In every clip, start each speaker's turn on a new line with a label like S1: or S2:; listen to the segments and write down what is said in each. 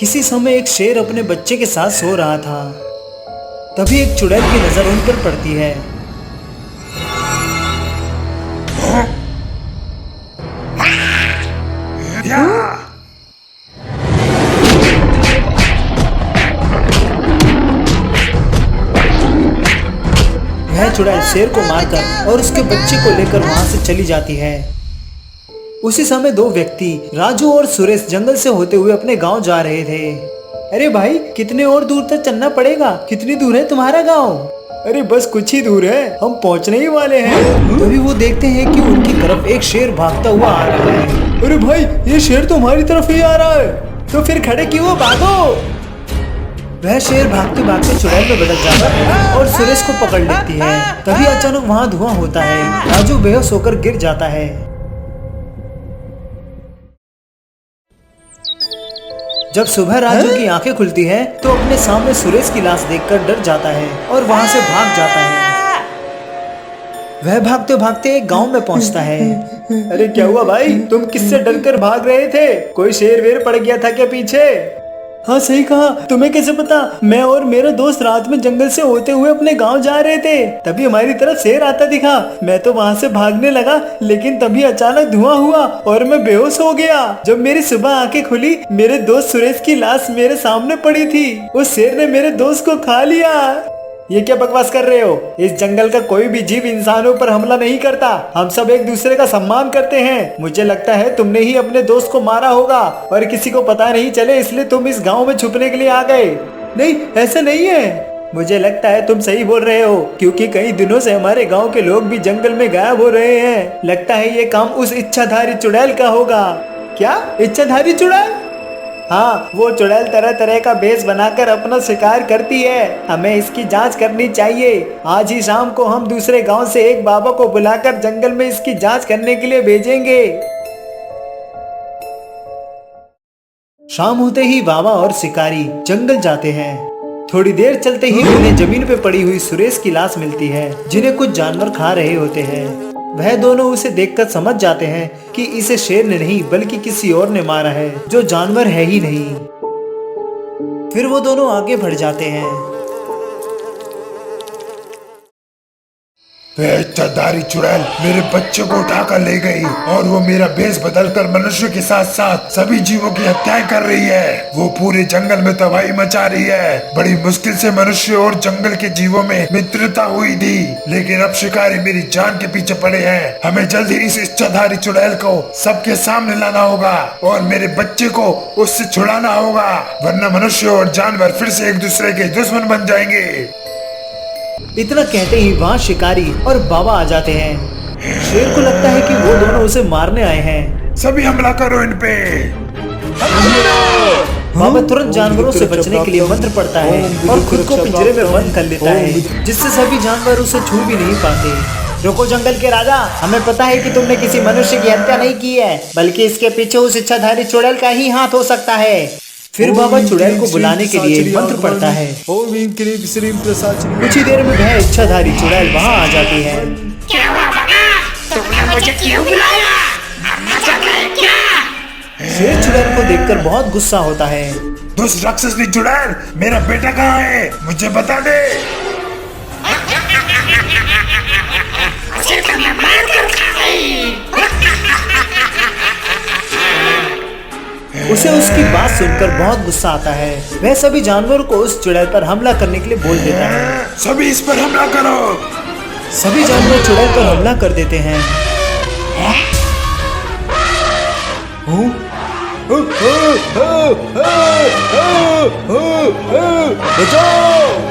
S1: किसी समय एक शेर अपने बच्चे के साथ सो रहा था। तभी एक चुड़ैल की नजर उन पर पड़ती है। वह चुड़ैल शेर को मारकर और उसके बच्चे को लेकर वहां से चली जाती है। उसी समय दो व्यक्ति राजू और सुरेश जंगल से होते हुए अपने गांव जा रहे थे। अरे भाई, कितने और दूर तक चलना पड़ेगा? कितनी दूर है तुम्हारा गांव? अरे बस कुछ ही दूर है, हम पहुंचने ही वाले हैं। तभी वो देखते हैं कि उनकी तरफ एक शेर भागता हुआ आ रहा है। अरे भाई, ये शेर तो हमारी तरफ ही आ रहा है। तो फिर खड़े क्यों, भागो। वह शेर भागते भागते चुड़ैल में बदल जाता है और सुरेश को पकड़ लेती है। तभी अचानक वहाँ धुआं होता है। राजू बेहोश होकर गिर जाता है। जब सुबह राजू की आंखें खुलती है तो अपने सामने सुरेश की लाश देखकर डर जाता है और वहाँ से भाग जाता है। वह भागते भागते एक गांव में पहुंचता है। अरे क्या हुआ भाई, तुम किससे डरकर भाग रहे थे? कोई शेर वेर पड़ गया था क्या पीछे? हाँ सही कहा, तुम्हें कैसे पता? मैं और मेरा दोस्त रात में जंगल से होते हुए अपने गांव जा रहे थे, तभी हमारी तरफ शेर आता दिखा। मैं तो वहाँ से भागने लगा, लेकिन तभी अचानक धुआं हुआ और मैं बेहोश हो गया। जब मेरी सुबह आंखें खुली, मेरे दोस्त सुरेश की लाश मेरे सामने पड़ी थी। उस शेर ने मेरे दोस्त को खा लिया। ये क्या बकवास कर रहे हो? इस जंगल का कोई भी जीव इंसानों पर हमला नहीं करता। हम सब एक दूसरे का सम्मान करते हैं। मुझे लगता है तुमने ही अपने दोस्त को मारा होगा और किसी को पता नहीं चले, इसलिए तुम इस गांव में छुपने के लिए आ गए। नहीं, ऐसा नहीं है। मुझे लगता है तुम सही बोल रहे हो, क्योंकि कई दिनों से हमारे गांव के लोग भी जंगल में गायब हो रहे हैं। लगता है ये काम उस इच्छाधारी चुड़ैल का होगा। क्या इच्छाधारी चुड़ैल? हाँ, वो चुड़ैल तरह तरह का भेष बनाकर अपना शिकार करती है। हमें इसकी जांच करनी चाहिए। आज ही शाम को हम दूसरे गांव से एक बाबा को बुलाकर जंगल में इसकी जांच करने के लिए भेजेंगे। शाम होते ही बाबा और शिकारी जंगल जाते हैं। थोड़ी देर चलते ही उन्हें जमीन पे पड़ी हुई सुरेश की लाश मिलती है, जिन्हें कुछ जानवर खा रहे होते हैं। वह दोनों उसे देखकर समझ जाते हैं कि इसे शेर ने नहीं बल्कि किसी और ने मारा है, जो जानवर है ही नहीं। फिर वो दोनों आगे बढ़ जाते हैं।
S2: वह इच्छाधारी चुड़ैल मेरे बच्चे को उठाकर ले गई और वो मेरा भेष बदलकर मनुष्य के साथ साथ सभी जीवों की हत्याएं कर रही है। वो पूरे जंगल में तबाही मचा रही है। बड़ी मुश्किल से मनुष्य और जंगल के जीवों में मित्रता हुई थी, लेकिन अब शिकारी मेरी जान के पीछे पड़े हैं। हमें जल्द ही इस इच्छाधारी चुड़ैल को सबके सामने लाना होगा और मेरे बच्चे को उससे छुड़ाना होगा, वरना मनुष्य और जानवर फिर से एक दूसरे के दुश्मन बन जाएंगे।
S1: इतना कहते ही वहाँ शिकारी और बाबा आ जाते हैं। शेर को लगता है कि वो दोनों उसे मारने आए हैं।
S2: सभी हमला करो इन पे।
S1: बाबा तुरंत जानवरों से बचने के लिए मंत्र पढ़ता है और खुद को पिंजरे में बंद कर लेता है, जिससे सभी जानवर उसे छू भी नहीं पाते। रुको जंगल के राजा, हमें पता है कि तुमने किसी मनुष्य की हत्या नहीं की है, बल्कि इसके पीछे उस इच्छाधारी चुड़ैल का ही हाथ हो सकता है। फिर बाबा चुड़ैल को बुलाने के लिए मंत्र पढ़ता है। कुछ ही देर में वह इच्छाधारी चुड़ैल वहाँ आ जाती है।
S3: क्या हुआ बाबा? तुमने मुझे क्यों बुलाया? मरना चाहता है क्या?
S1: शेर चुड़ैल को देखकर बहुत गुस्सा होता है।
S2: दुष्ट राक्षसी चुड़ैल, मेरा बेटा कहाँ है? मुझे बता दे।
S3: उसे तो मैं मार कर खा गई।
S1: उसे उसकी बात सुनकर बहुत गुस्सा आता है। वह सभी जानवरों को उस चुड़ैल पर हमला करने के लिए बोल देता है।
S2: सभी इस पर हमला करो।
S1: सभी जानवर चुड़ैल पर हमला कर देते हैं। बचाओ!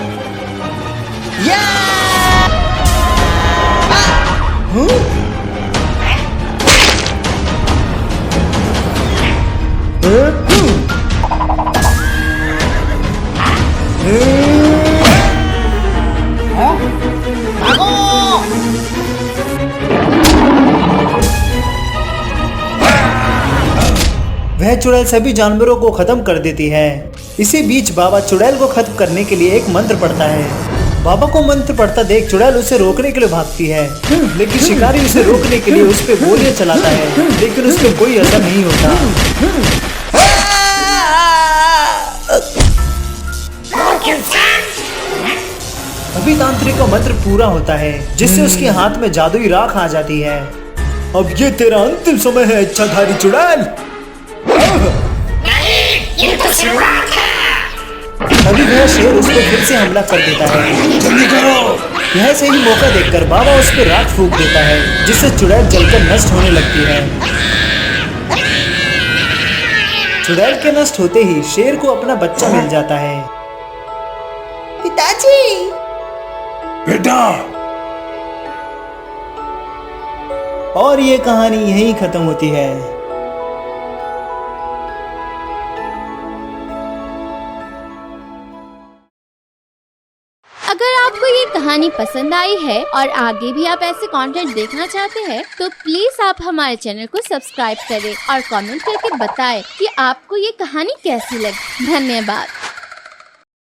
S1: वह चुड़ैल सभी जानवरों को खत्म कर देती है। इसी बीच बाबा चुड़ैल को खत्म करने के लिए एक मंत्र पढ़ता है। बाबा को मंत्र पढ़ता देख चुड़ैल उसे रोकने के लिए भागती है, लेकिन शिकारी उसे रोकने के लिए उस पे गोलियां चलाता है, लेकिन उस पे कोई असर नहीं होता। तभी तांत्रिक का मंत्र पूरा होता है, जिससे उसके हाथ में जादुई राख आ जाती है। अब ये तेरा अंतिम समय है इच्छाधारी चुड़ैल।
S3: नहीं, ये तो शुरुआत है।
S1: तभी वह शेर उस पर फिर से हमला कर देता है।
S2: जल्दी करो।
S1: यह सही मौका देखकर बाबा उस पर राख फूंक देता है, जिससे चुड़ैल जलकर नष्ट होने लगती है। चुड़ैल के नष्ट होते ही शेर को अपना बच्चा मिल जाता है।
S4: पिताजी।
S2: बेटा।
S1: और ये कहानी यहीं खत्म होती है।
S5: अगर आपको ये कहानी पसंद आई है और आगे भी आप ऐसे कंटेंट देखना चाहते हैं तो प्लीज आप हमारे चैनल को सब्सक्राइब करें और कमेंट करके बताएं कि आपको ये कहानी कैसी लगी। धन्यवाद।